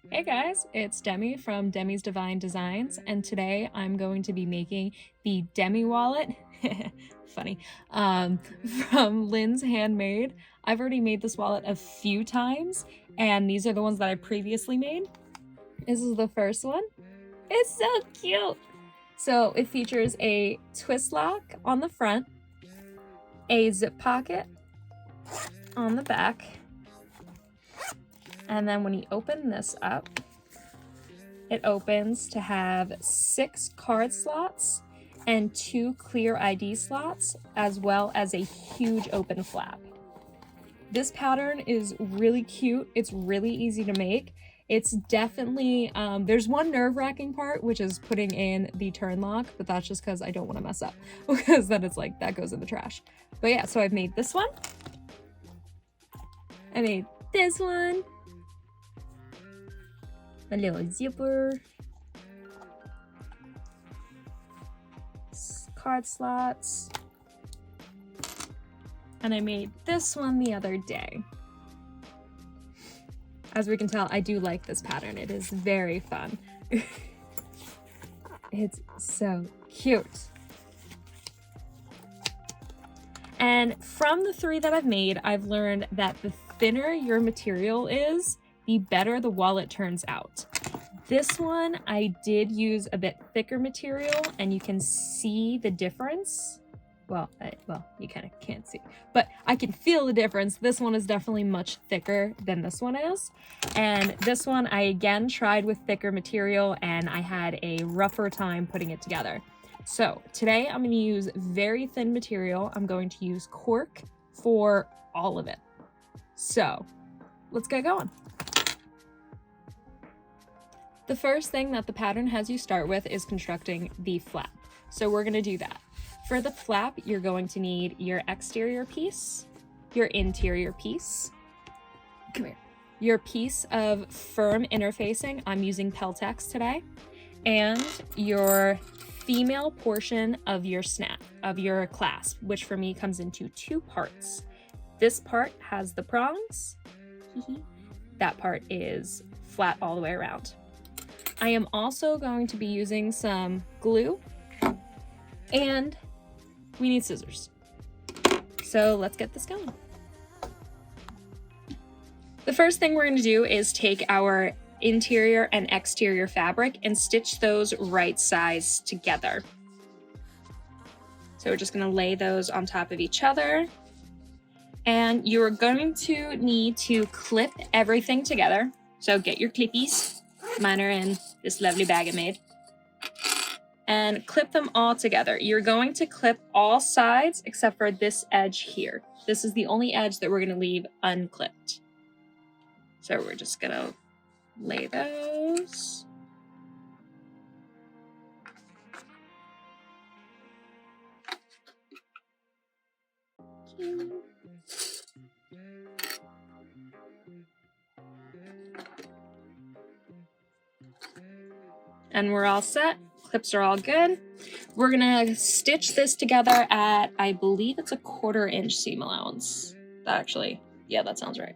Hey guys, it's Demi from Demi's Divine Designs, and today I'm going to be making the Demi Wallet, funny, from Lynn's Handmade. I've already made this wallet a few times, and these are the ones that I previously made. This is the first one. It's so cute! So it features a twist lock on the front, a zip pocket on the back, and then when you open this up, it opens to have 6 card slots and 2 clear ID slots, as well as a huge open flap. This pattern is really cute. It's really easy to make. It's definitely, there's one nerve-wracking part, which is putting in the turn lock, but that's just because I don't want to mess up, because then it's like, that goes in the trash. But yeah, so I've made this one. I made this one. A little zipper, card slots, and I made this one the other day. As we can tell, I do like this pattern. It is very fun. It's so cute. And from the 3 that I've made, I've learned that the thinner your material is, the better the wallet turns out. This one, I did use a bit thicker material, and you can see the difference. Well, you kind of can't see, but I can feel the difference. This one is definitely much thicker than this one is. And this one, I again tried with thicker material, and I had a rougher time putting it together. So today I'm going to use very thin material. I'm going to use cork for all of it. So let's get going. The first thing that the pattern has you start with is constructing the flap. So we're going to do that. For the flap, you're going to need your exterior piece, your interior piece, come here, your piece of firm interfacing, I'm using Peltex today, and your female portion of your snap, of your clasp, which for me comes into 2 parts. This part has the prongs, that part is flat all the way around. I am also going to be using some glue, and we need scissors. So let's get this going. The first thing we're going to do is take our interior and exterior fabric and stitch those right sides together. So we're just going to lay those on top of each other. And you're going to need to clip everything together. So get your clippies. Mine are in this lovely bag I made. And clip them all together. You're going to clip all sides except for this edge here. This is the only edge that we're going to leave unclipped. So we're just going to lay those. And we're all set. Clips are all good. We're gonna stitch this together at, I believe it's a 1/4 inch seam allowance. That actually, yeah, that sounds right.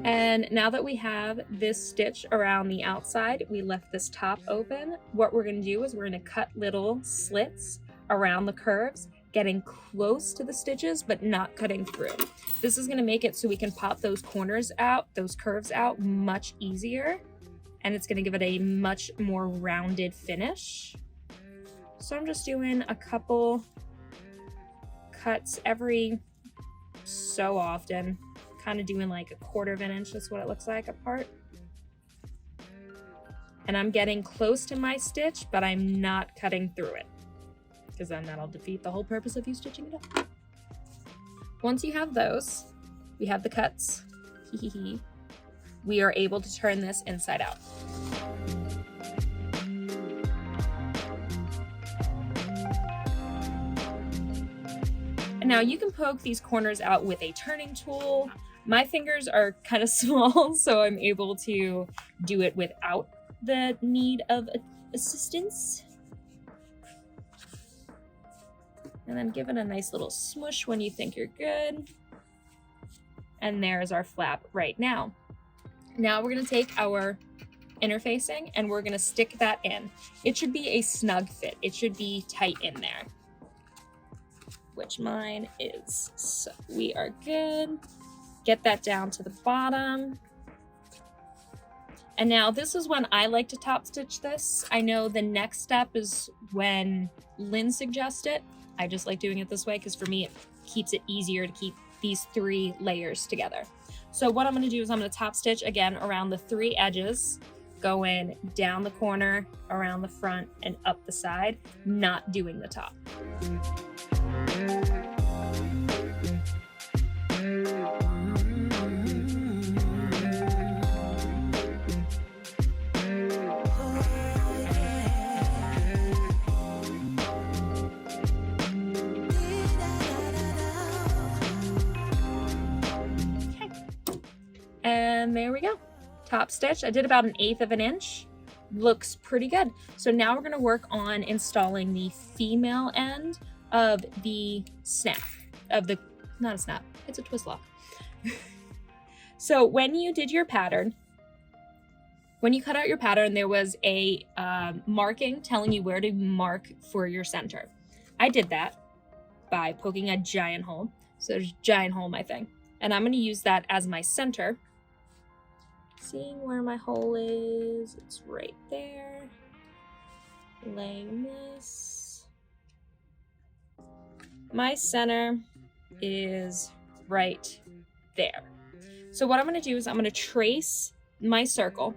And now that we have this stitch around the outside, we left this top open. What we're going to do is we're going to cut little slits around the curves, getting close to the stitches, but not cutting through. This is going to make it so we can pop those corners out, those curves out much easier. And it's going to give it a much more rounded finish. So I'm just doing a couple cuts every so often. Kind of doing like a 1/4 of an inch, that's what it looks like apart. And I'm getting close to my stitch, but I'm not cutting through it, because then that'll defeat the whole purpose of you stitching it up. Once you have those, we have the cuts, we are able to turn this inside out. And now you can poke these corners out with a turning tool, My fingers are kind of small, so I'm able to do it without the need of assistance. And then give it a nice little smush when you think you're good. And there's our flap right now. Now we're gonna take our interfacing and we're gonna stick that in. It should be a snug fit. It should be tight in there, which mine is. So we are good. Get that down to the bottom. And now this is when I like to top stitch this. I know the next step is when Lynn suggests it. I just like doing it this way because for me, it keeps it easier to keep these 3 layers together. So what I'm gonna do is I'm gonna top stitch again around the 3 edges, going down the corner, around the front, and up the side, not doing the top. And there we go. Top stitch. I did about 1/8 of an inch. Looks pretty good. So now we're going to work on installing the female end of the snap. Not a snap, it's a twist lock. So when you did your pattern, when you cut out your pattern, there was a marking telling you where to mark for your center. I did that by poking a giant hole. So there's a giant hole in my thing. And I'm going to use that as my center. Seeing where my hole is, it's right there. Laying this. My center is right there. So what I'm going to do is I'm going to trace my circle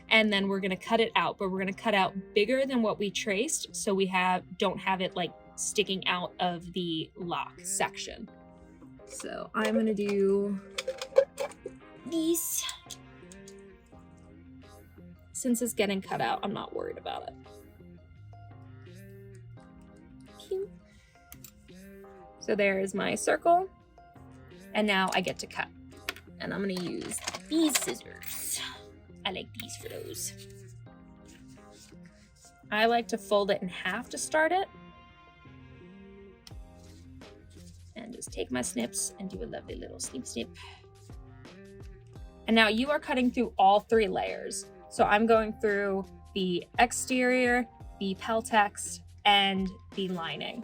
and then we're going to cut it out, but we're going to cut out bigger than what we traced so we don't have it like sticking out of the lock section. So I'm going to do these. Since it's getting cut out, I'm not worried about it. Pew. So there is my circle. And now I get to cut. And I'm gonna use these scissors. I like these for those. I like to fold it in half to start it. And just take my snips and do a lovely little snip snip. And now you are cutting through all 3 layers. So I'm going through the exterior, the peltex, and the lining.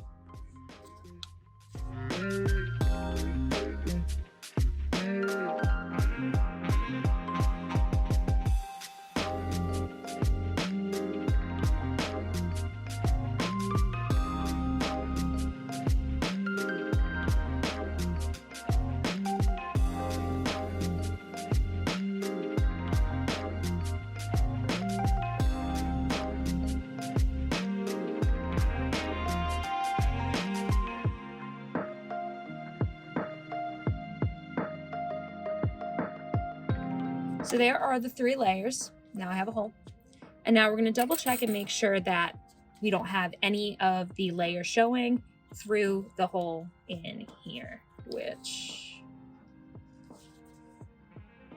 So there are the 3 layers. Now I have a hole. And now we're going to double check and make sure that we don't have any of the layers showing through the hole in here, which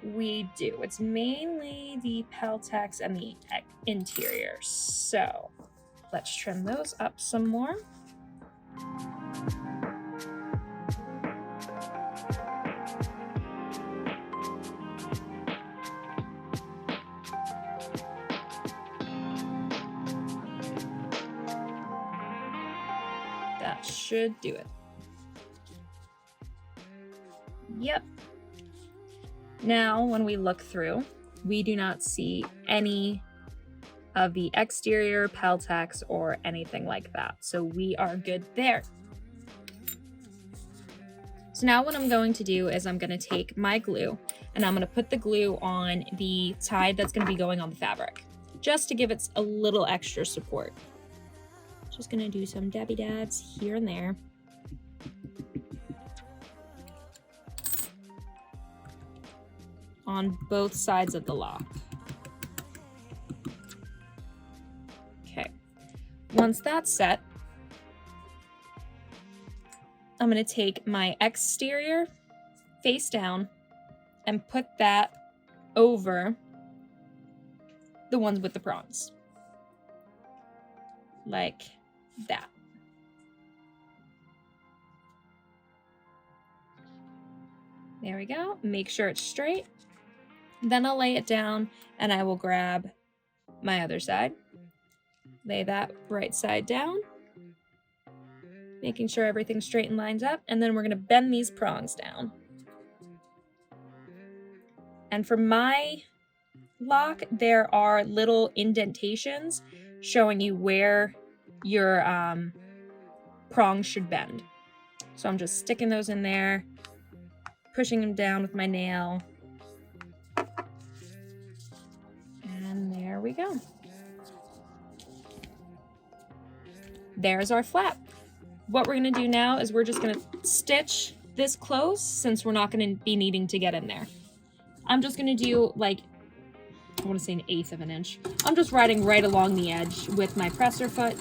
we do. It's mainly the peltex and the interior. So let's trim those up some more. That should do it. Yep. Now, when we look through, we do not see any of the exterior peltex or anything like that. So we are good there. So now what I'm going to do is I'm going to take my glue and I'm going to put the glue on the side that's going to be going on the fabric, just to give it a little extra support. Just going to do some dabby dabs here and there. On both sides of the lock. Okay, once that's set, I'm going to take my exterior face down and put that over the ones with the prongs. Like that. There we go. Make sure it's straight. Then I'll lay it down and I will grab my other side. Lay that right side down, making sure everything's straight and lines up. And then we're gonna bend these prongs down. And for my lock, there are little indentations showing you where your prongs should bend. So I'm just sticking those in there, pushing them down with my nail. And there we go. There's our flap. What we're gonna do now is we're just gonna stitch this close since we're not gonna be needing to get in there. I'm just gonna do like, I wanna say 1/8 of an inch. I'm just riding right along the edge with my presser foot.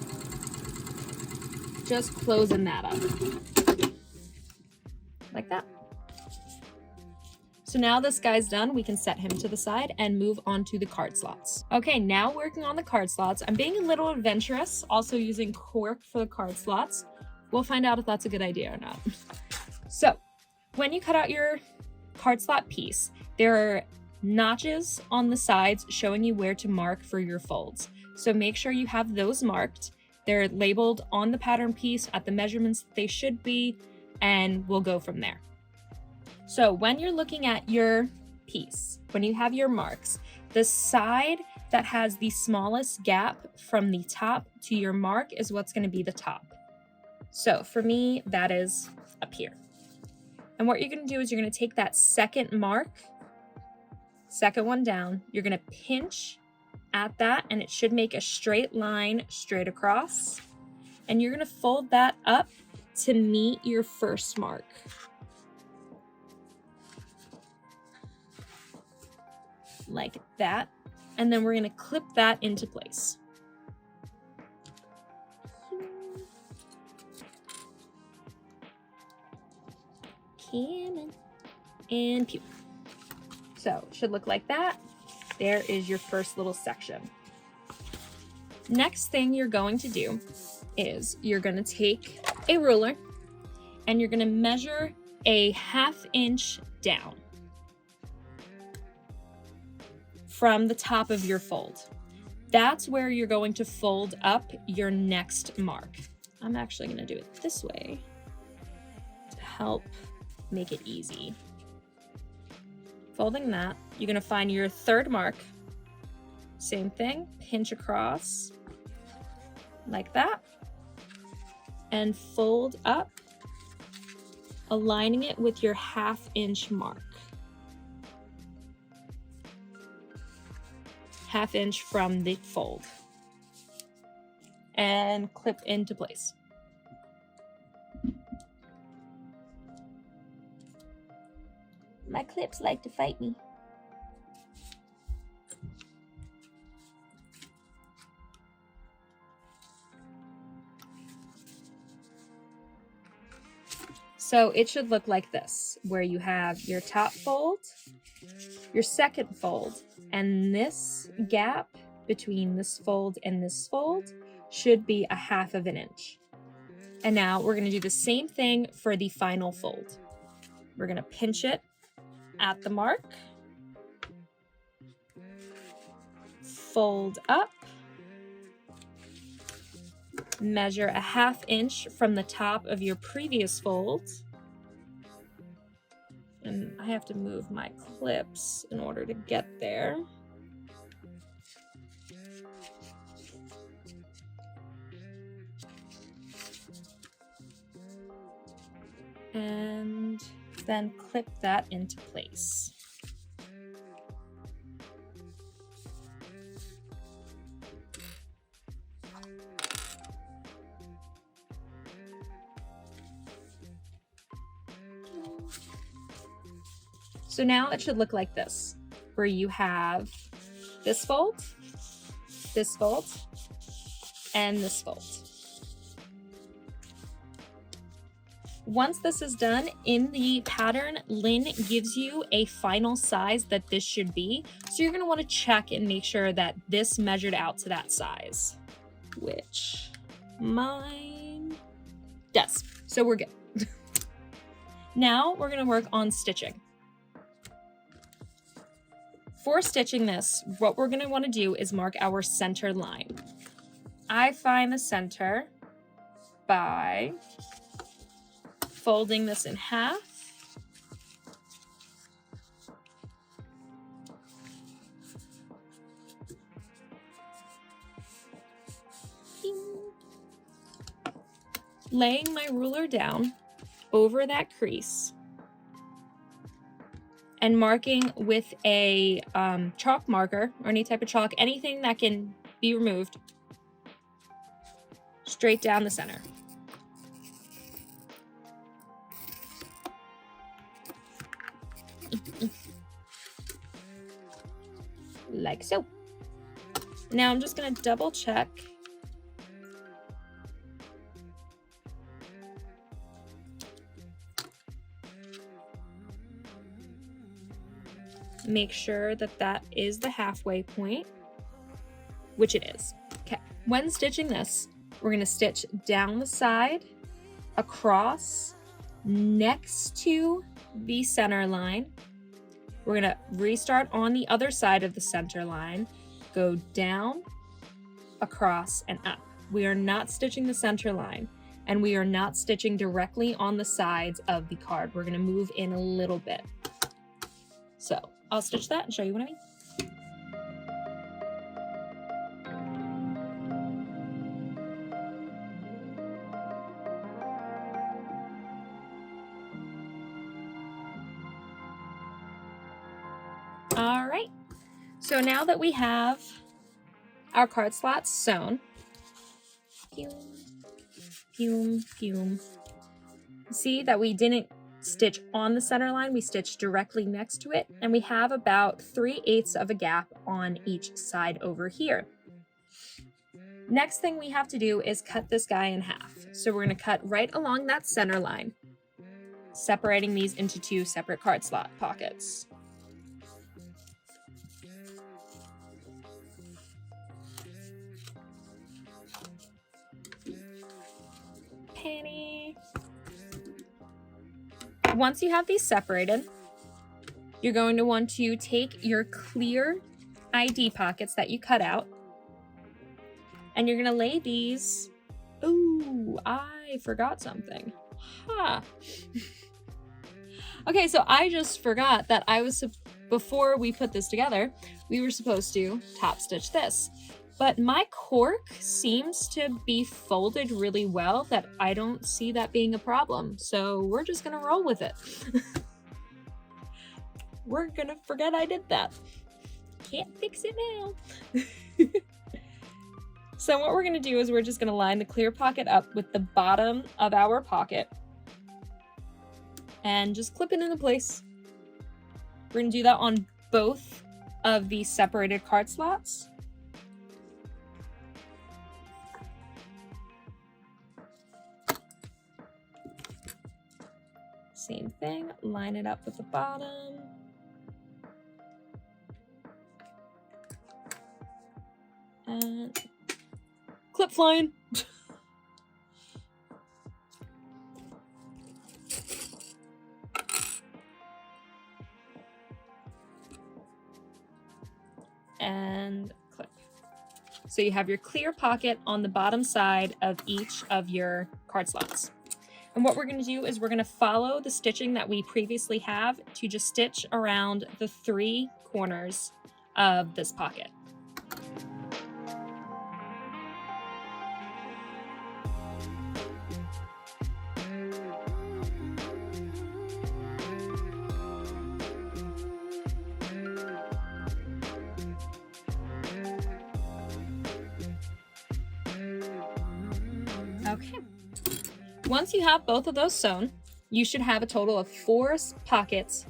Just closing that up. Like that. So now this guy's done, we can set him to the side and move on to the card slots. Okay, now working on the card slots. I'm being a little adventurous, also using cork for the card slots. We'll find out if that's a good idea or not. So, when you cut out your card slot piece, there are notches on the sides showing you where to mark for your folds. So make sure you have those marked. They're labeled on the pattern piece at the measurements that they should be, and we'll go from there. So when you're looking at your piece, when you have your marks, the side that has the smallest gap from the top to your mark is what's going to be the top. So for me, that is up here. And what you're going to do is you're going to take that second mark, second one down, you're going to pinch at that, and it should make a straight line straight across. And you're going to fold that up to meet your first mark. Like that. And then we're going to clip that into place. And pew. So it should look like that. There is your first little section. Next thing you're going to do is you're going to take a ruler and you're going to measure a 1/2 inch down from the top of your fold. That's where you're going to fold up your next mark. I'm actually going to do it this way to help make it easy. Folding that, you're going to find your third mark. Same thing, pinch across like that and fold up, aligning it with your 1/2 inch mark. 1/2 inch from the fold and clip into place. My clips like to fight me. So it should look like this, where you have your top fold, your second fold, and this gap between this fold and this fold should be a 1/2 of an inch. And now we're going to do the same thing for the final fold. We're going to pinch it at the mark, fold up, measure a 1/2 inch from the top of your previous fold. And I have to move my clips in order to get there. And then clip that into place. So now it should look like this, where you have this fold, and this fold. Once this is done, in the pattern, Lynn gives you a final size that this should be. So you're gonna wanna check and make sure that this measured out to that size, which mine does. So we're good. Now we're gonna work on stitching. For stitching this, what we're gonna wanna do is mark our center line. I find the center by folding this in half. Laying my ruler down over that crease and marking with a chalk marker or any type of chalk, anything that can be removed, straight down the center. Like so. Now I'm just gonna double check. Make sure that that is the halfway point, which it is. Okay, when stitching this, we're gonna stitch down the side, across, next to the center line. We're gonna restart on the other side of the center line, go down, across, and up. We are not stitching the center line, and we are not stitching directly on the sides of the card. We're gonna move in a little bit. So I'll stitch that and show you what I mean. All right, so now that we have our card slots sewn, see that we didn't stitch on the center line, we stitched directly next to it, and we have about 3/8 of a gap on each side over here. Next thing we have to do is cut this guy in half. So we're gonna cut right along that center line, separating these into 2 separate card slot pockets. Penny. Once you have these separated, you're going to want to take your clear ID pockets that you cut out, and you're gonna lay these. Ooh, I forgot something. Huh. Okay, so I just forgot that before we put this together, we were supposed to top stitch this. But my cork seems to be folded really well that I don't see that being a problem. So we're just gonna roll with it. We're gonna forget I did that. Can't fix it now. So what we're gonna do is we're just gonna line the clear pocket up with the bottom of our pocket and just clip it into place. We're gonna do that on both of the separated card slots. Same thing, line it up with the bottom. And clip flying. And clip. So you have your clear pocket on the bottom side of each of your card slots. And what we're going to do is we're going to follow the stitching that we previously have to just stitch around the 3 corners of this pocket. Okay. Once you have both of those sewn, you should have a total of 4 pockets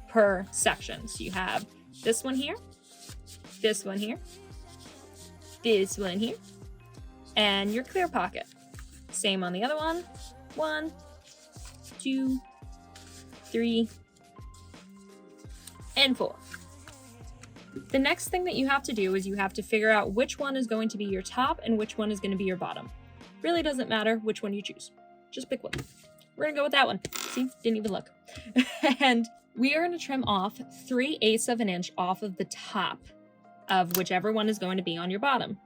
per section. So you have this one here, this one here, this one here, and your clear pocket. Same on the other one. 1, 2, 3, and 4. The next thing that you have to do is you have to figure out which one is going to be your top and which one is going to be your bottom. Really doesn't matter which one you choose. Just pick one. We're going to go with that one. See? Didn't even look. And we are going to trim off 3/8 of an inch off of the top of whichever one is going to be on your bottom.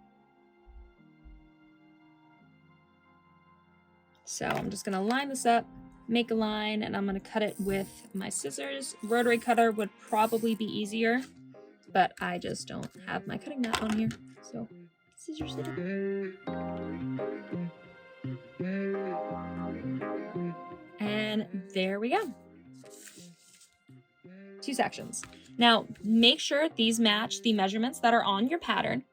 So I'm just going to line this up, make a line, and I'm going to cut it with my scissors. Rotary cutter would probably be easier, but I just don't have my cutting mat on here. So scissors it. And there we go. 2 sections. Now, make sure these match the measurements that are on your pattern,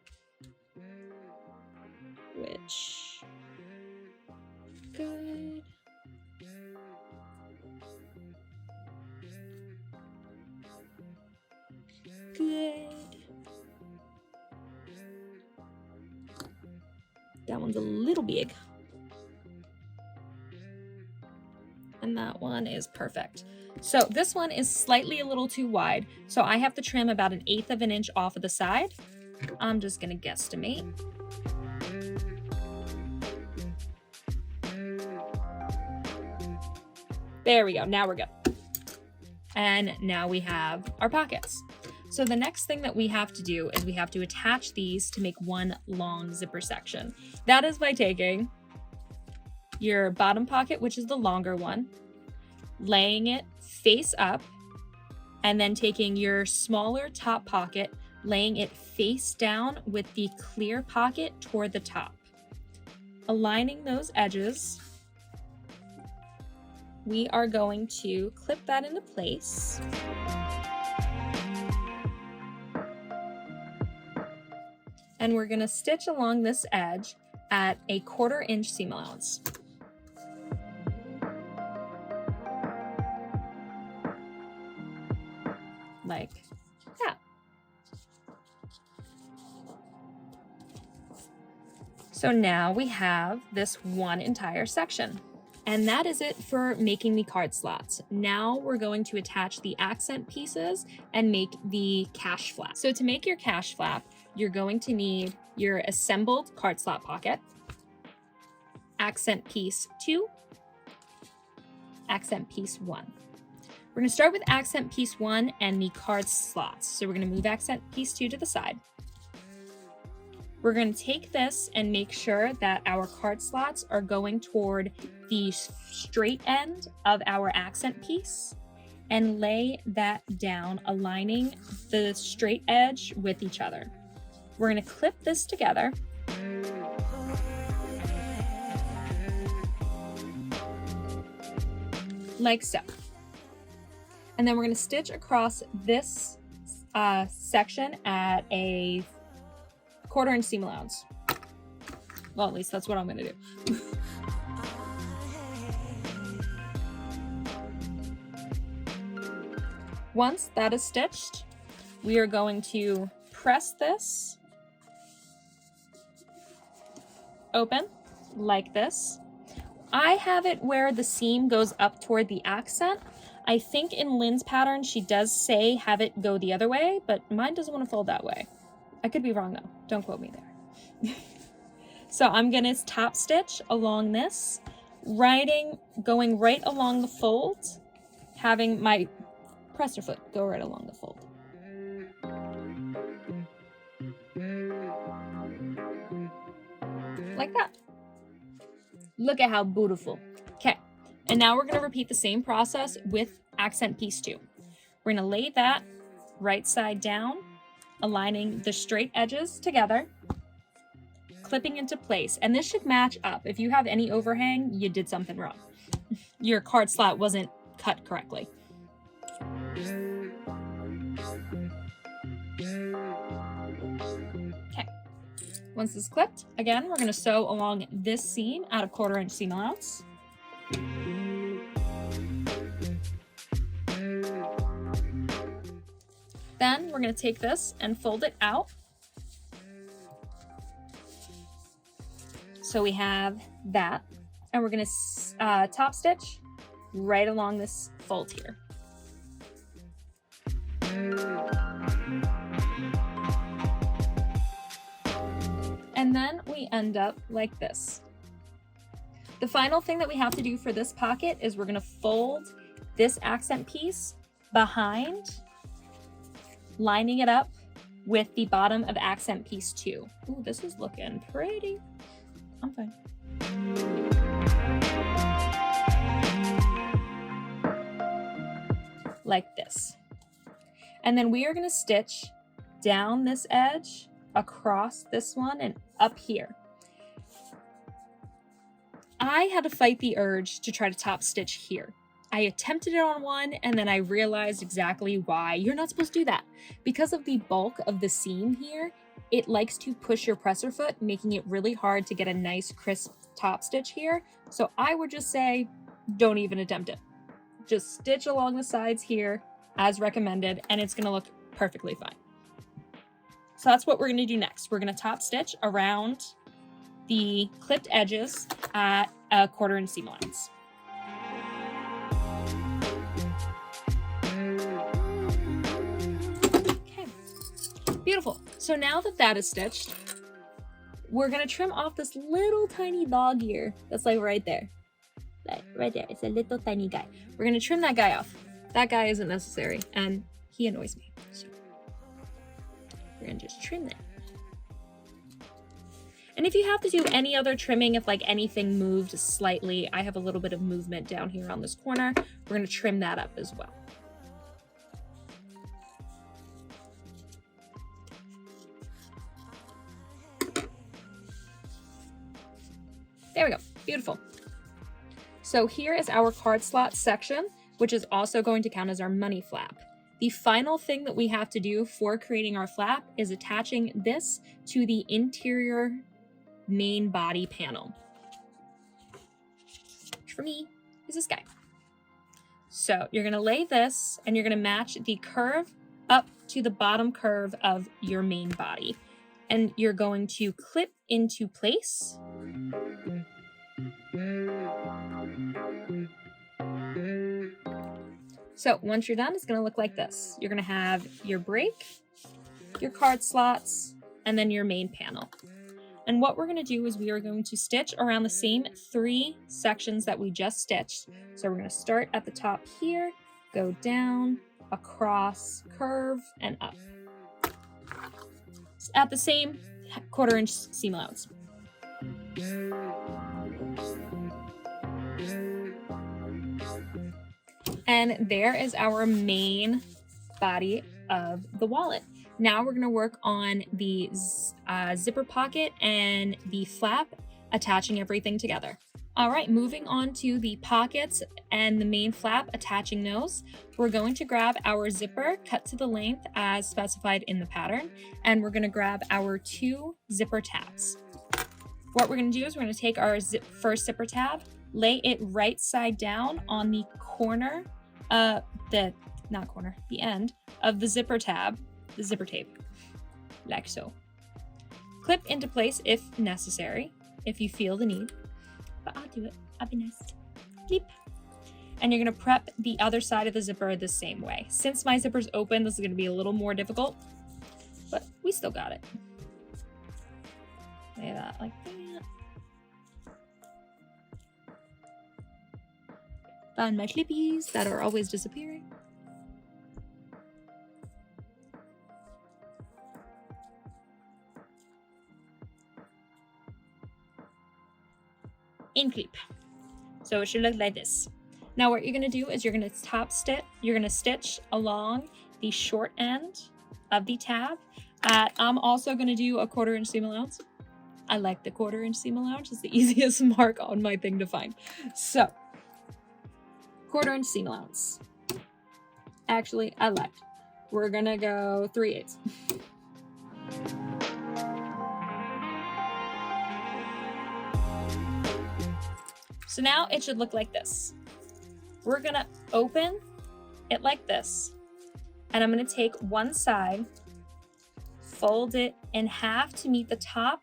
which, good. Good. That one's a little big. And that one is perfect. So this one is slightly a little too wide, so I have to trim about 1/8 of an inch off of the side. I'm just gonna guesstimate. There we go, now we're good. And now we have our pockets. So the next thing that we have to do is we have to attach these to make one long zipper section. That is by taking your bottom pocket, which is the longer one, laying it face up, and then taking your smaller top pocket, laying it face down with the clear pocket toward the top. Aligning those edges, we are going to clip that into place. And we're gonna stitch along this edge at 1/4 inch seam allowance. Like that. So now we have this one entire section. And that is it for making the card slots. Now we're going to attach the accent pieces and make the cash flap. So to make your cash flap, you're going to need your assembled card slot pocket, accent piece 2, accent piece 1. We're going to start with accent piece 1 and the card slots. So we're going to move accent piece 2 to the side. We're going to take this and make sure that our card slots are going toward the straight end of our accent piece and lay that down, aligning the straight edge with each other. We're going to clip this together. Like so. And then we're going to stitch across this section at a 1/4 inch seam allowance. Well, at least that's what I'm going to do. Once that is stitched, we are going to press this open like this. I have it where the seam goes up toward the accent. I think in Lynn's pattern, she does say have it go the other way, but mine doesn't want to fold that way. I could be wrong though. Don't quote me there. So I'm going to top stitch along this, going right along the fold, having my presser foot go right along the fold. Like that. Look at how beautiful. Okay, and now we're going to repeat the same process with accent piece 2. We're going to lay that right side down, aligning the straight edges together, clipping into place. And this should match up. If you have any overhang, you did something wrong. Your card slot wasn't cut correctly. Okay. Once this is clipped, again, we're going to sew along this seam at a 1/4 inch seam allowance. Then we're going to take this and fold it out. So we have that, and we're going to top stitch right along this fold here. And then we end up like this. The final thing that we have to do for this pocket is we're gonna fold this accent piece behind, lining it up with the bottom of accent piece 2. Ooh, this is looking pretty. I'm fine. Like this. And then we are gonna stitch down this edge, across this one, and up here. I had to fight the urge to try to top stitch here. I attempted it on one and then I realized exactly why you're not supposed to do that. Because of the bulk of the seam here, it likes to push your presser foot, making it really hard to get a nice crisp top stitch here. So I would just say, don't even attempt it. Just stitch along the sides here as recommended, and it's gonna look perfectly fine. So that's what we're gonna do next. We're gonna top stitch around the clipped edges at a 1/4 inch seam allowance. Okay, beautiful. So now that that is stitched, we're gonna trim off this little tiny dog ear that's like right there. Right there, it's a little tiny guy. We're gonna trim that guy off. That guy isn't necessary and he annoys me. So we're gonna just trim that. And if you have to do any other trimming, if like anything moved slightly, I have a little bit of movement down here on this corner. We're gonna trim that up as well. There we go, beautiful. So here is our card slot section, which is also going to count as our money flap. The final thing that we have to do for creating our flap is attaching this to the interior main body panel. Which for me is this guy. So you're gonna lay this and you're gonna match the curve up to the bottom curve of your main body. And you're going to clip into place. So once you're done, it's gonna look like this. You're gonna have your break, your card slots, and then your main panel. And what we're gonna do is we are going to stitch around the same 3 sections that we just stitched. So we're gonna start at the top here, go down, across, curve, and up. At the same 1/4 inch seam allowance. And there is our main body of the wallet. Now we're going to work on the zipper pocket and the flap, attaching everything together. All right, moving on to the pockets and the main flap, attaching those. We're going to grab our zipper, cut to the length as specified in the pattern, and we're going to grab our 2 zipper tabs. What we're going to do is we're going to take our first zipper tab, lay it right side down on the corner, the end of the zipper tab, the zipper tape, like so. Clip into place if necessary, if you feel the need, but I'll do it. I'll be nice. Clip. And you're gonna prep the other side of the zipper the same way. Since my zipper's open, this is gonna be a little more difficult, but we still got it. Lay that like that. Find my clippies that are always disappearing. In clip. So it should look like this. Now what you're gonna do is you're gonna stitch along the short end of the tab. I'm also gonna do a 1/4 inch seam allowance. I like the 1/4 inch seam allowance. It's the easiest mark on my thing to find. So 1/4 inch seam allowance. Actually, I lied. We're gonna go 3/8. So now it should look like this. We're gonna open it like this, and I'm gonna take one side, fold it in half to meet the top,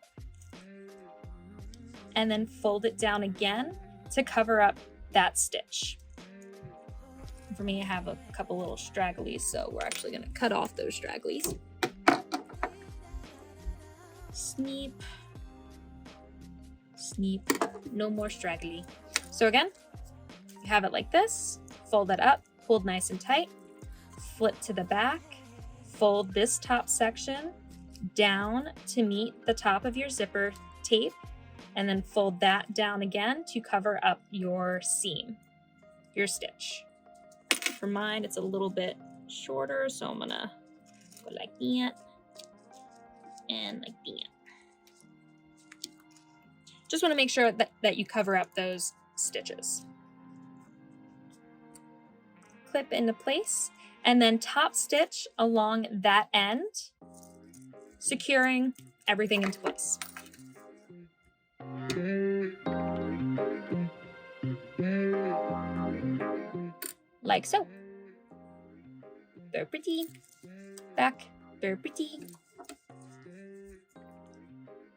and then fold it down again to cover up that stitch. For me, I have a couple little stragglies, so we're actually gonna cut off those stragglies. Sneep. Sneep. No more straggly. So again, you have it like this, fold it up, pulled nice and tight, flip to the back, fold this top section down to meet the top of your zipper tape, and then fold that down again to cover up your seam, your stitch. For mine, it's a little bit shorter, so I'm gonna go like that and like that. Just want to make sure that you cover up those stitches. Clip into place, and then top stitch along that end, securing everything into place. Like so. Very pretty. Back, very pretty.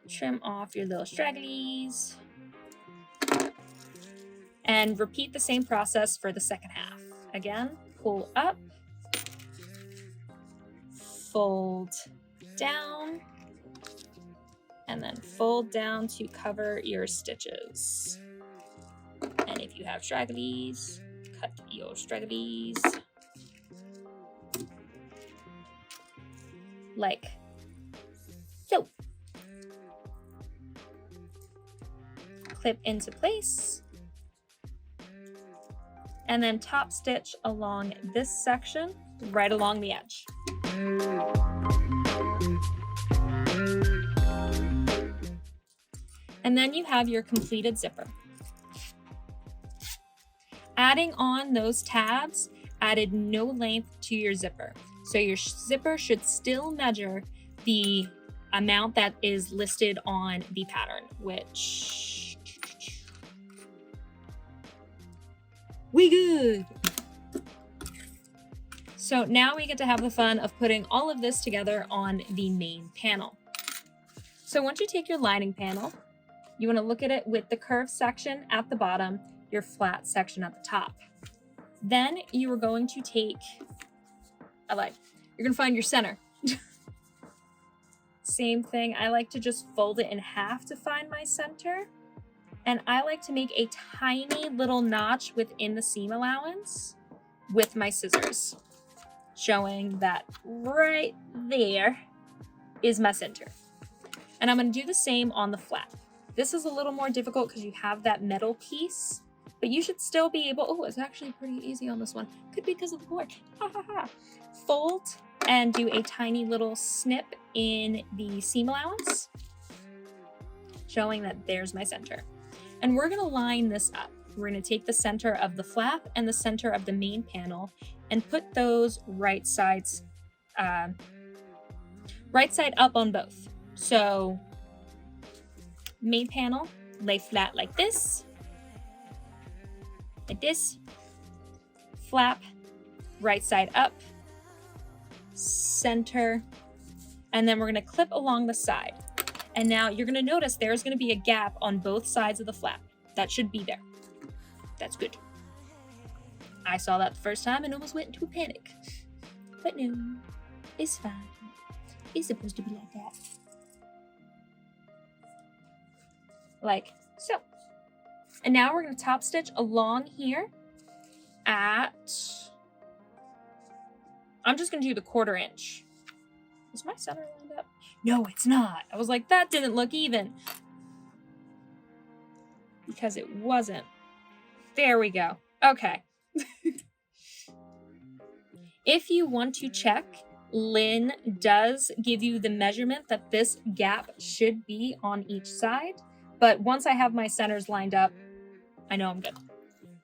Trim off your little stragglies. And repeat the same process for the second half. Again, pull up, fold down, and then fold down to cover your stitches. And if you have stragglies, cut your stragglies. Like so. Clip into place. And then top stitch along this section, right along the edge. And then you have your completed zipper. Adding on those tabs added no length to your zipper. So your zipper should still measure the amount that is listed on the pattern, which we good. So now we get to have the fun of putting all of this together on the main panel. So once you take your lining panel, you want to look at it with the curved section at the bottom, your flat section at the top. Then you are going to take you're gonna find your center. Same thing, I like to just fold it in half to find my center. And I like to make a tiny little notch within the seam allowance with my scissors, showing that right there is my center. And I'm gonna do the same on the flap. This is a little more difficult because you have that metal piece, but you should still be able, oh, it's actually pretty easy on this one. Could be because of the cord, ha ha ha. Fold and do a tiny little snip in the seam allowance, showing that there's my center. And we're gonna line this up. We're gonna take the center of the flap and the center of the main panel and put those right side up on both. So main panel, lay flat like this, flap, right side up, center, and then we're gonna clip along the side. And now you're gonna notice there's gonna be a gap on both sides of the flap. That should be there. That's good. I saw that the first time and almost went into a panic. But no, it's fine. It's supposed to be like that. Like so. And now we're gonna top stitch along here at, I'm just gonna do the 1/4 inch. Is my center lined up? No, it's not. I was like, that didn't look even. Because it wasn't. There we go. Okay. If you want to check, Lynn does give you the measurement that this gap should be on each side. But once I have my centers lined up, I know I'm good.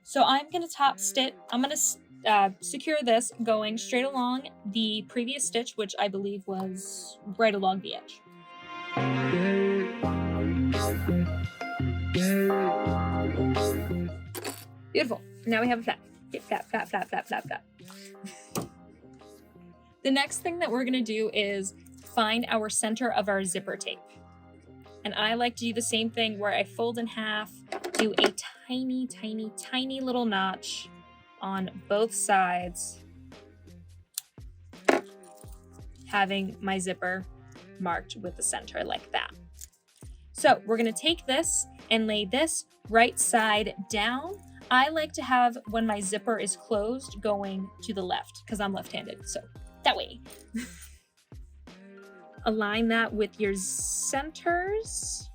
So I'm going to top stitch. I'm going to secure this going straight along the previous stitch, which I believe was right along the edge. Beautiful. Now we have a flap. Flap, flap, flap, flap, flap, flap. The next thing that we're going to do is find our center of our zipper tape. And I like to do the same thing where I fold in half, do a tiny, tiny, tiny little notch, on both sides, having my zipper marked with the center like that. So we're gonna take this and lay this right side down. I like to have, when my zipper is closed, going to the left because I'm left-handed, so that way. Align that with your centers.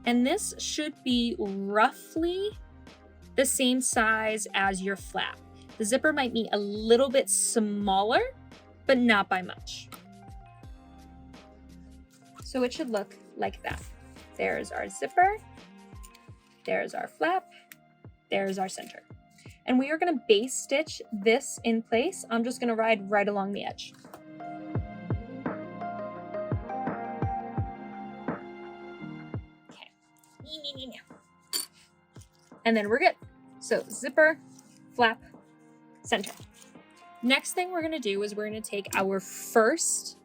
And this should be roughly the same size as your flap. The zipper might be a little bit smaller, but not by much. So it should look like that. There's our zipper, there's our flap, there's our center. And we are gonna base stitch this in place. I'm just gonna ride right along the edge. Okay. And then we're good. So zipper, flap, center. Next thing we're gonna do is we're gonna take our first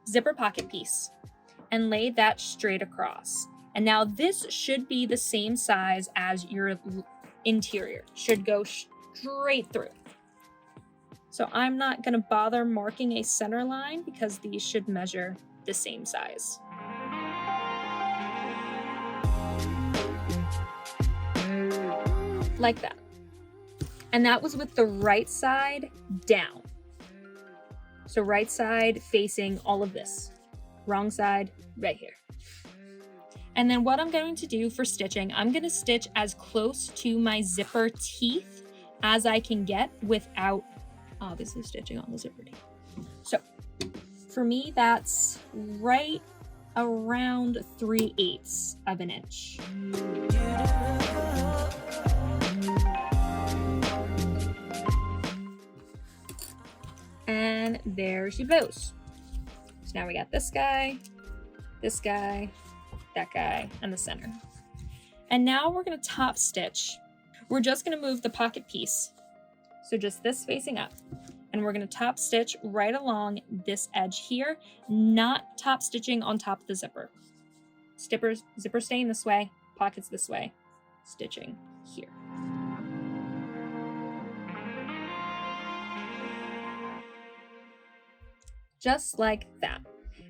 zipper pocket piece and lay that straight across. And now this should be the same size as your interior, should go straight through. So I'm not gonna bother marking a center line because these should measure the same size. Like that. And that was with the right side down. So right side facing all of this. Wrong side right here. And then what I'm going to do for stitching, I'm going to stitch as close to my zipper teeth as I can get without obviously stitching on the zipper teeth. So for me, that's right around 3/8 of an inch. And there she goes. So now we got this guy, that guy, and the center. And now we're gonna top stitch. We're just gonna move the pocket piece. So just this facing up. And we're gonna top stitch right along this edge here, not top stitching on top of the zipper. Zipper staying this way, pockets this way, stitching here. Just like that.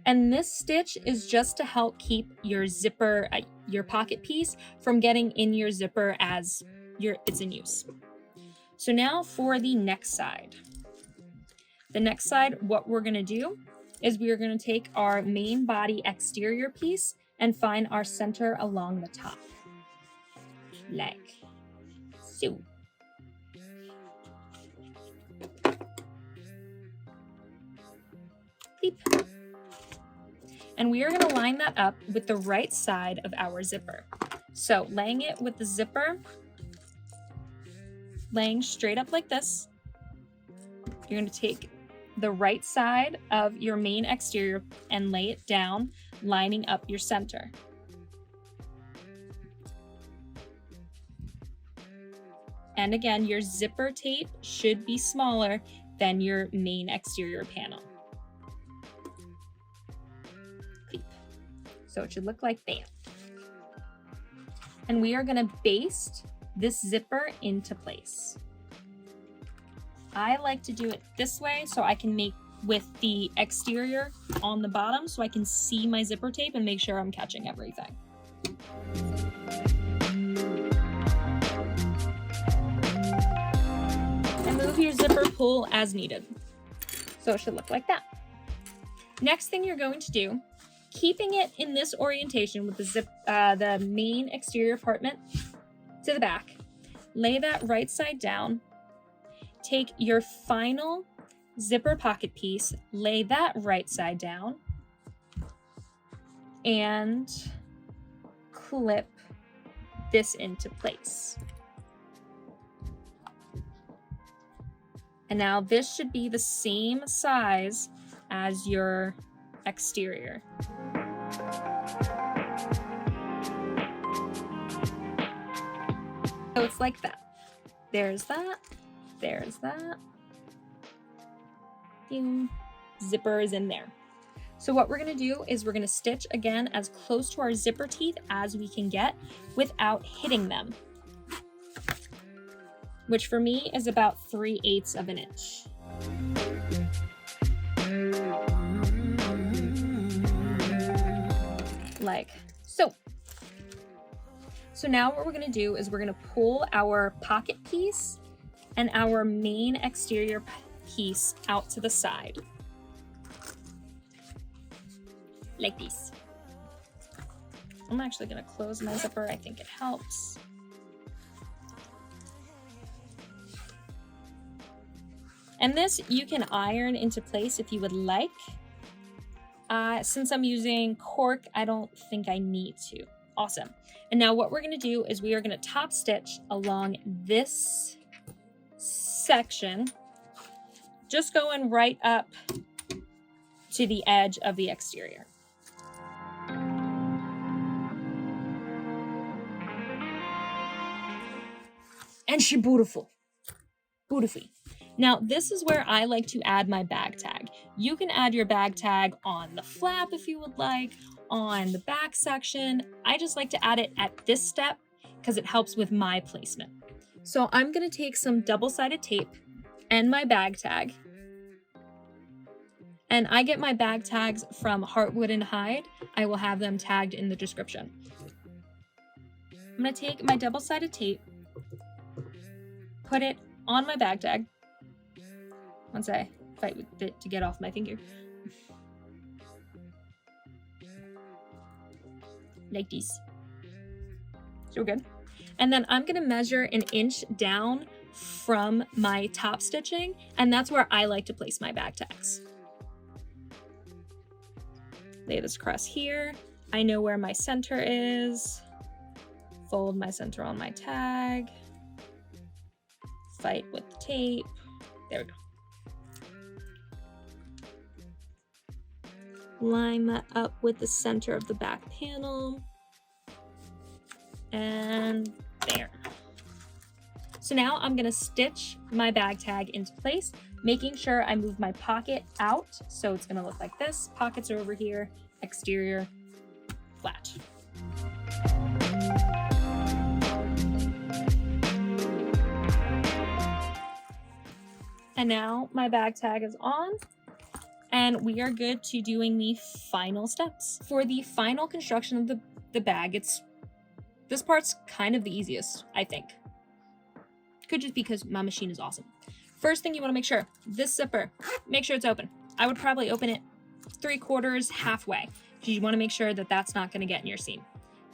And this stitch is just to help keep your zipper, your pocket piece from getting in your zipper as it's in use. So now for the next side. The next side, what we're gonna do is we are gonna take our main body exterior piece and find our center along the top. Like so. And we are going to line that up with the right side of our zipper. So laying it with the zipper, laying straight up like this, you're going to take the right side of your main exterior and lay it down, lining up your center. And again, your zipper tape should be smaller than your main exterior panel. So it should look like that. And we are gonna baste this zipper into place. I like to do it this way so I can make with the exterior on the bottom so I can see my zipper tape and make sure I'm catching everything. And move your zipper pull as needed. So it should look like that. Next thing you're going to do, keeping it in this orientation with the main exterior compartment to the back, lay that right side down, take your final zipper pocket piece, lay that right side down, and clip this into place. And now this should be the same size as your exterior. So it's like that. There's that. There's that. Ding. Zipper is in there. So what we're going to do is we're going to stitch again as close to our zipper teeth as we can get without hitting them, which for me is about 3/8 of an inch. Like so. So now what we're going to do is we're going to pull our pocket piece and our main exterior piece out to the side. Like this. I'm actually going to close my zipper. I think it helps. And this you can iron into place if you would like. Since I'm using cork, I don't think I need to. Awesome. And now what we're going to do is we are going to top stitch along this section, just going right up to the edge of the exterior. And she beautiful. Beautifully. Now, this is where I like to add my bag tag. You can add your bag tag on the flap if you would like, on the back section. I just like to add it at this step because it helps with my placement. So I'm going to take some double-sided tape and my bag tag. And I get my bag tags from Heartwood and Hide. I will have them tagged in the description. I'm going to take my double-sided tape, put it on my bag tag. Once I fight with it to get off my finger. Like this. So good. And then I'm going to measure an inch down from my top stitching, and that's where I like to place my bag tags. Lay this across here. I know where my center is. Fold my center on my tag. Fight with the tape. There we go. Line that up with the center of the back panel. And there. So now I'm gonna stitch my bag tag into place, making sure I move my pocket out. So it's gonna look like this. Pockets are over here, exterior, flat. And now my bag tag is on. And we are good to doing the final steps. For the final construction of the bag, this part's kind of the easiest, I think. Could just be because my machine is awesome. First thing you want to make sure, this zipper, make sure it's open. I would probably open it 3/4, halfway, because you want to make sure that that's not going to get in your seam.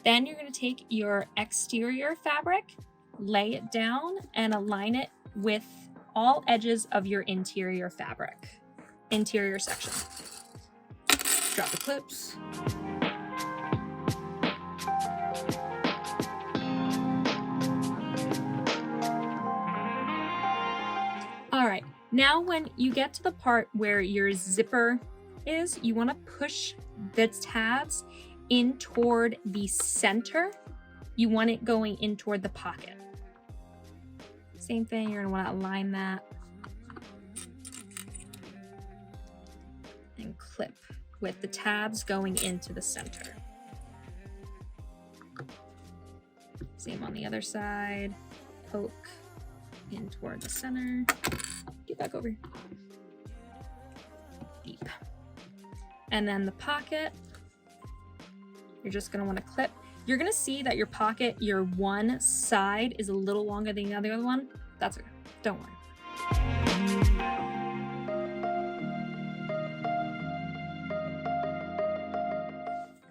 Then you're going to take your exterior fabric, lay it down, and align it with all edges of your interior fabric. Interior section. Drop the clips. All right, now when you get to the part where your zipper is, you want to push the tabs in toward the center. You want it going in toward the pocket. Same thing, you're gonna want to align that. And clip with the tabs going into the center. Same on the other side. Poke in toward the center. Get back over here. Deep. And then the pocket, you're just gonna want to clip. You're gonna see that your pocket, your one side is a little longer than the other one. That's okay, don't worry.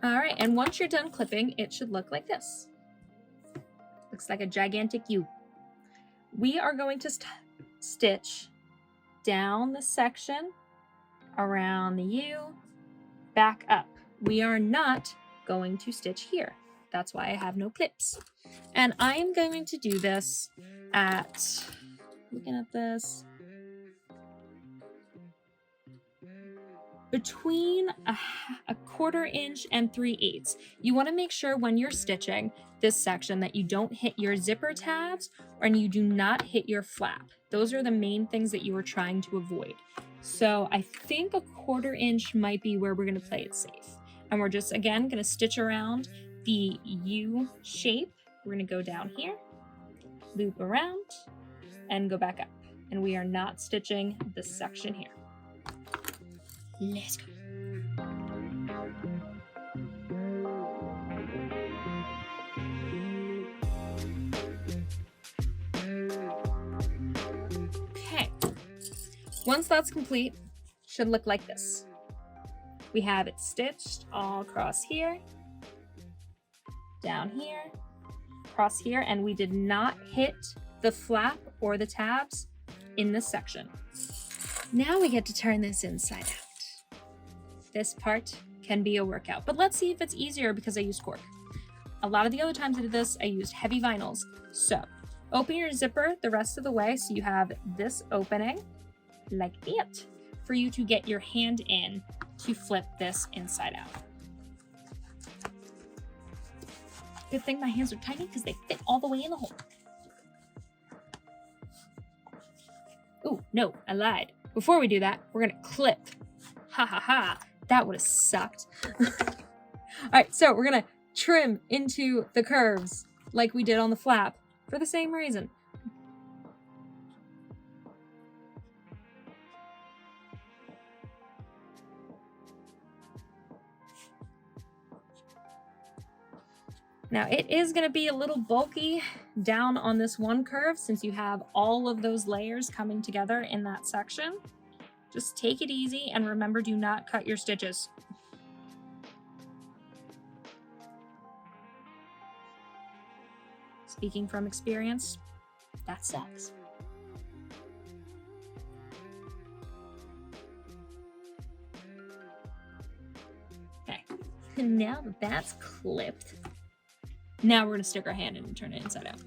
All right, and once you're done clipping, it should look like this. Looks like a gigantic U. We are going to stitch down the section, around the U, back up. We are not going to stitch here. That's why I have no clips. And I am going to do this at, looking at this, between a 1/4 inch and 3/8. You want to make sure when you're stitching this section that you don't hit your zipper tabs and you do not hit your flap. Those are the main things that you are trying to avoid. So I think a 1/4 inch might be where we're going to play it safe. And we're just, again, going to stitch around the U shape. We're going to go down here, loop around, and go back up. And we are not stitching this section here. Let's go. Okay. Once that's complete, should look like this. We have it stitched all across here, down here, across here, and we did not hit the flap or the tabs in this section. Now we get to turn this inside out. This part can be a workout, but let's see if it's easier because I used cork. A lot of the other times I did this, I used heavy vinyls. So open your zipper the rest of the way so you have this opening like that for you to get your hand in to flip this inside out. Good thing my hands are tiny because they fit all the way in the hole. Oh, no, I lied. Before we do that, we're gonna clip. Ha ha ha, that would have sucked. All right, so we're gonna trim into the curves like we did on the flap for the same reason. Now it is going to be a little bulky down on this one curve since you have all of those layers coming together in that section. Just take it easy and remember, do not cut your stitches. Speaking from experience, that sucks. Okay, and now that that's clipped, now we're gonna stick our hand in and turn it inside out.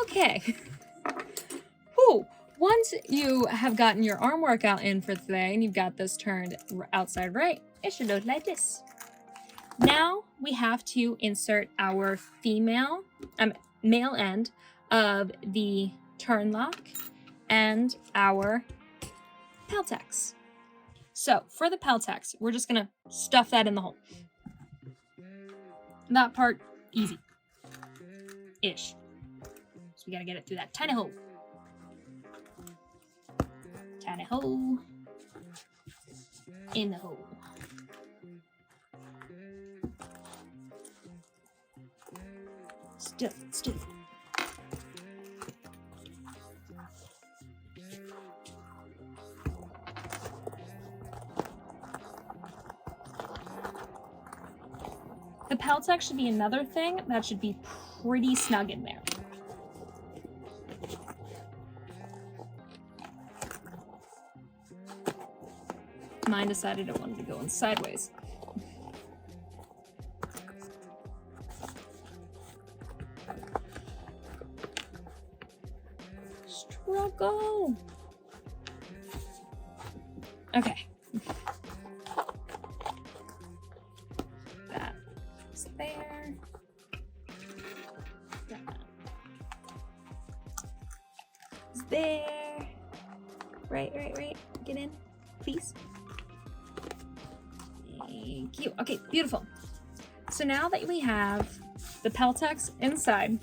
Okay. Whew. Once you have gotten your arm workout in for today and you've got this turned outside right, it should look like this. Now we have to insert our male end of the turn lock and our Peltex. So for the Peltex, we're just gonna stuff that in the hole. That part, easy-ish. So we gotta get it through that tiny hole. Tiny hole. In the hole. Stuff it, stuff it. The Peltex should be another thing that should be pretty snug in there. Mine decided it wanted to go in sideways. Struggle. Okay. That's there. That's there. Right. Get in, please. Thank you. Okay, beautiful. So now that we have the Peltex inside,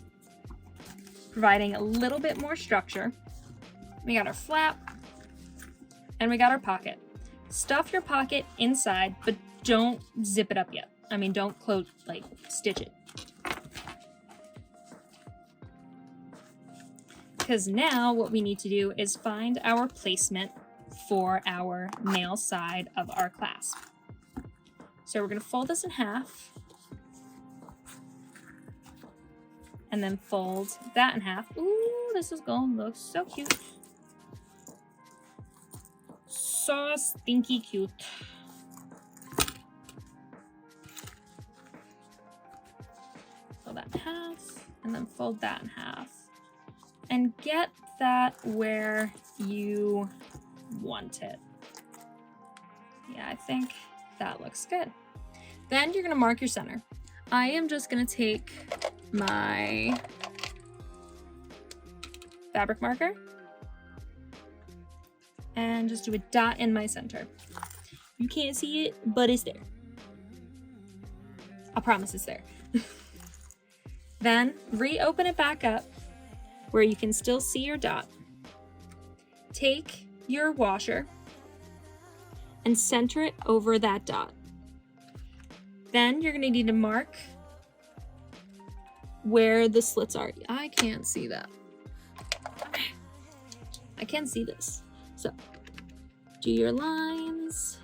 providing a little bit more structure, we got our flap and we got our pocket. Stuff your pocket inside, but don't zip it up yet. I mean, don't close, like, stitch it. Because now what we need to do is find our placement for our male side of our clasp. So we're going to fold this in half and then fold that in half. Ooh, this is going to look so cute. So stinky cute. Fold that in half and then fold that in half. And get that where you want it. Yeah, I think that looks good. Then you're gonna mark your center. I am just gonna take my fabric marker and just do a dot in my center. You can't see it, but it's there. I promise it's there. Then reopen it back up where you can still see your dot. Take your washer and center it over that dot. Then you're gonna need to mark where the slits are. I can't see that. I can see this. So do your lines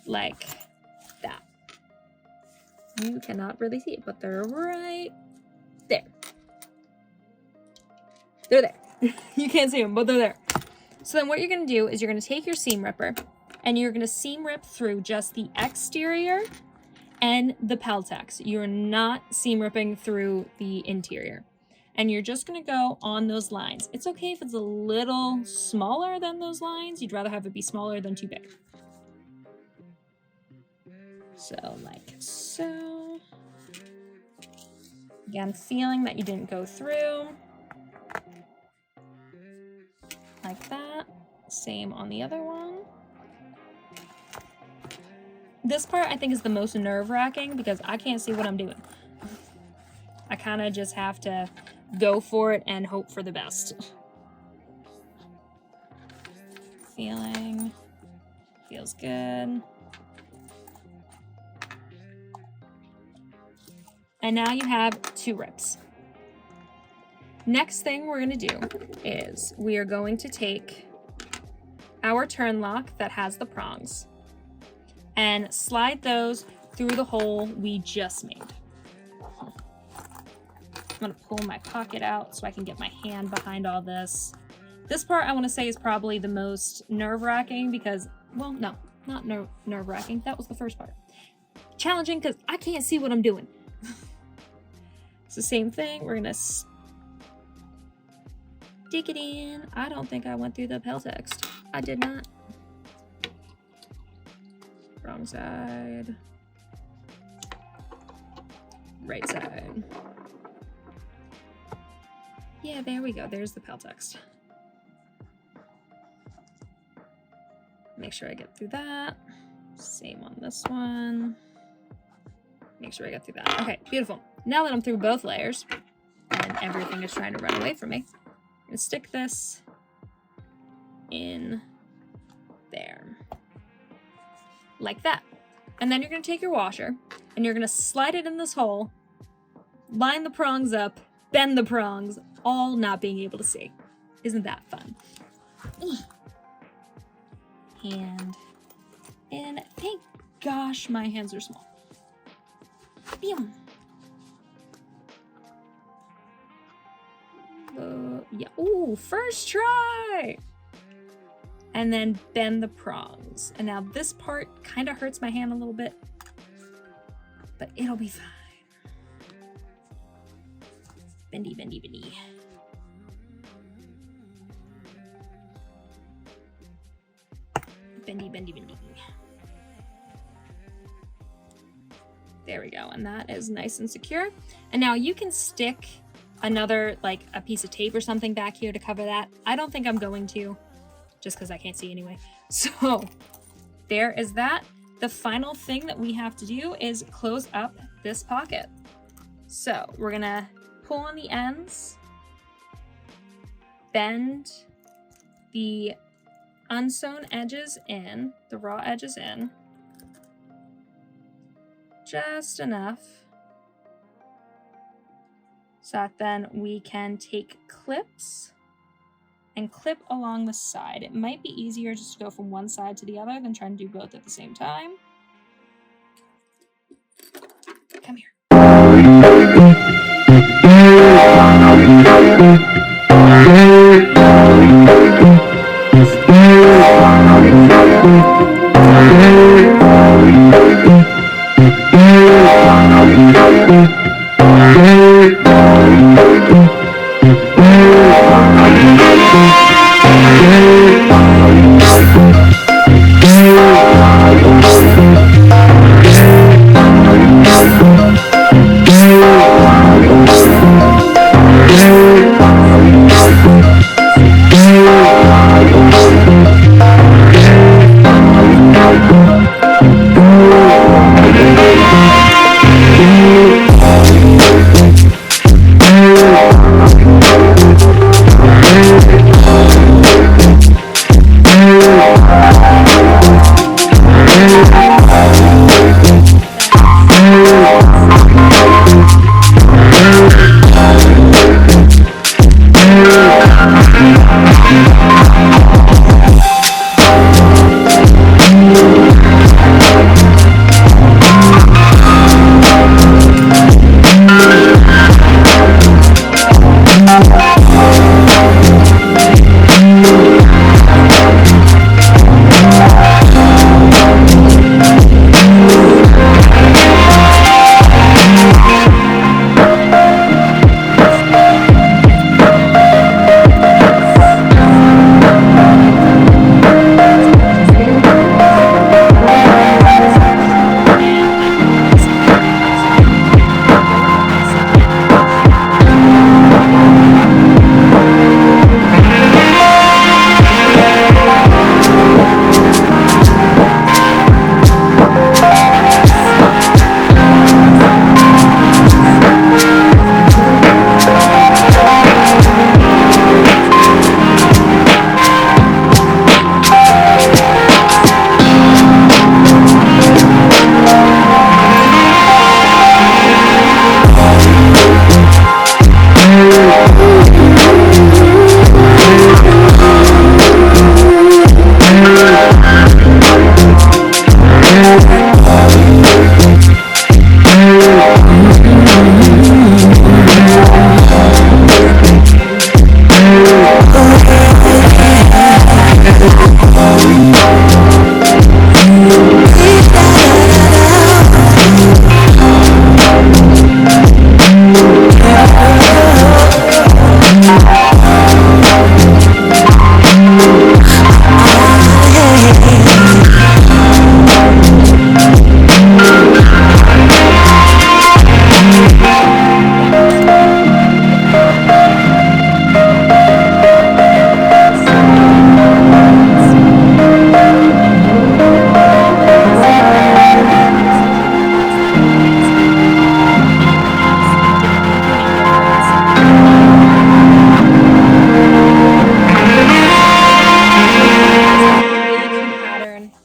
like that. You cannot really see it, but they're right there. They're there. You can't see them, but they're there. So then what you're going to do is you're going to take your seam ripper and you're going to seam rip through just the exterior and the peltex. You're not seam ripping through the interior. And you're just going to go on those lines. It's okay if it's a little smaller than those lines. You'd rather have it be smaller than too big. So like so. Again, feeling that you didn't go through. Like that. Same on the other one. This part I think is the most nerve-wracking because I can't see what I'm doing. I kind of just have to go for it and hope for the best. Feeling. Feels good. And now you have 2 rips. Next thing we're going to do is we are going to take our turn lock that has the prongs and slide those through the hole we just made. I'm going to pull my pocket out so I can get my hand behind all this. This part I want to say is probably the most nerve-wracking because, well, no, not nerve-wracking. That was the first part. Challenging because I can't see what I'm doing. It's the same thing. We're going to stick it in. I don't think I went through the peltex. I did not. Wrong side. Right side. Yeah, there we go. There's the peltex. Make sure I get through that. Same on this one. Make sure I get through that. Okay, beautiful. Now that I'm through both layers and everything is trying to run away from me, I'm gonna stick this in there. Like that. And then you're gonna take your washer and you're gonna slide it in this hole, line the prongs up, bend the prongs, all not being able to see. Isn't that fun? Hand in. Thank gosh my hands are small. Bam. Yeah. Ooh, first try. And then bend the prongs. And now this part kind of hurts my hand a little bit, but it'll be fine. Bendy, bendy, bendy. Bendy, bendy, bendy. There we go. And that is nice and secure. And now you can stick another, like a piece of tape or something back here to cover that. I don't think I'm going to, just because I can't see anyway. So there is that. The final thing that we have to do is close up this pocket. So we're gonna pull on the ends, bend the unsewn edges in, the raw edges in, just enough so that then we can take clips and clip along the side. It might be easier just to go from one side to the other than trying to do both at the same time. Come here.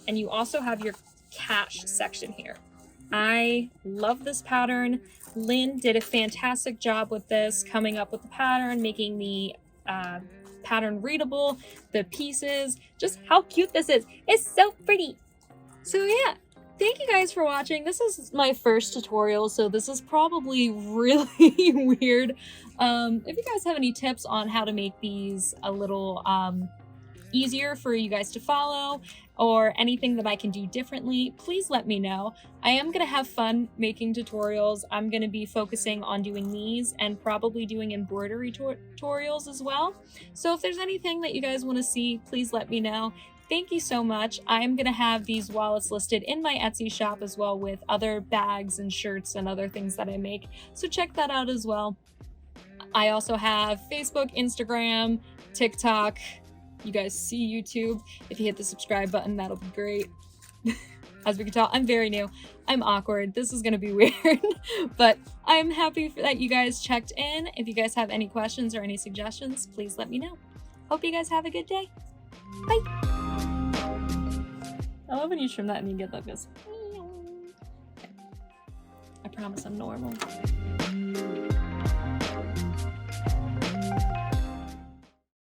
And you also have your cash section here. I love this pattern. Lynn did a fantastic job with this, coming up with the pattern, making the pattern readable, the pieces, just how cute this is. It's so pretty. So yeah, thank you guys for watching. This is my first tutorial, so this is probably really weird. If you guys have any tips on how to make these a little easier for you guys to follow, or anything that I can do differently, please let me know. I am gonna have fun making tutorials. I'm gonna be focusing on doing these and probably doing embroidery tutorials as well. So if there's anything that you guys want to see, please let me know. Thank you so much. I'm gonna have these wallets listed in my Etsy shop as well, with other bags and shirts and other things that I make, so check that out as well. I also have Facebook, Instagram, TikTok. You guys see YouTube. If you hit the subscribe button, that'll be great. As we can tell, I'm very new. I'm awkward. This is gonna be weird, but I'm happy that you guys checked in. If you guys have any questions or any suggestions, please let me know. Hope you guys have a good day. Bye. I love when you trim that and you get like this. I promise I'm normal.